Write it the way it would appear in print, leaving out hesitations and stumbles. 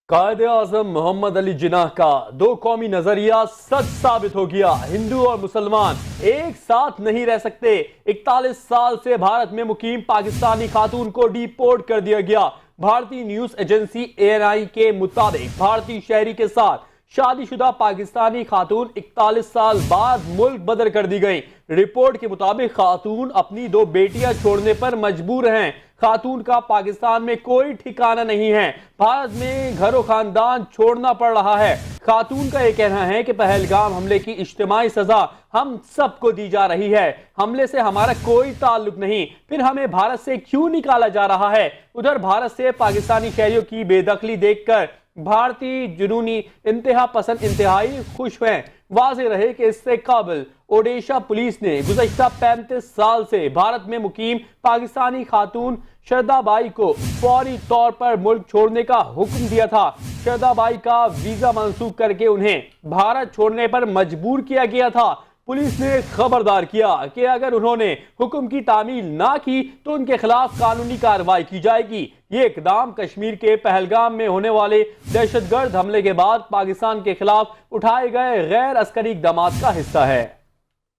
قائد اعظم محمد علی جناح کا دو قومی نظریہ سچ ثابت ہو گیا۔ ہندو اور مسلمان ایک ساتھ نہیں رہ سکتے۔ 41 سال سے بھارت میں مقیم پاکستانی خاتون کو ڈی پورٹ کر دیا گیا۔ بھارتی نیوز ایجنسی ANI کے مطابق بھارتی شہری کے ساتھ شادی شدہ پاکستانی خاتون 41 سال بعد ملک بدر کر دی گئی۔ رپورٹ کے مطابق خاتون اپنی 2 بیٹیاں چھوڑنے پر مجبور ہیں۔ خاتون کا پاکستان میں کوئی ٹھکانہ نہیں ہے۔ بھارت میں گھر و خاندان چھوڑنا پڑ رہا ہے۔ خاتون کا یہ کہنا ہے کہ پہلگام حملے کی اجتماعی سزا ہم سب کو دی جا رہی ہے۔ حملے سے ہمارا کوئی تعلق نہیں، پھر ہمیں بھارت سے کیوں نکالا جا رہا ہے؟ ادھر بھارت سے پاکستانی شہریوں کی بے دخلی دیکھ کر بھارتی جنونی انتہا پسند انتہائی خوش ہیں۔ واضح رہے کہ اس سے قبل اوڈیشہ پولیس نے گزشتہ 35 سال سے بھارت میں مقیم پاکستانی خاتون شردا بائی کو فوری طور پر ملک چھوڑنے کا حکم دیا تھا۔ شردا بائی کا ویزا منسوخ کر کے انہیں بھارت چھوڑنے پر مجبور کیا گیا تھا۔ پولیس نے خبردار کیا کہ اگر انہوں نے حکم کی تعمیل نہ کی تو ان کے خلاف قانونی کارروائی کی جائے گی۔ یہ اقدام کشمیر کے پہلگام میں ہونے والے دہشت گرد حملے کے بعد پاکستان کے خلاف اٹھائے گئے غیر عسکری اقدامات کا حصہ ہے۔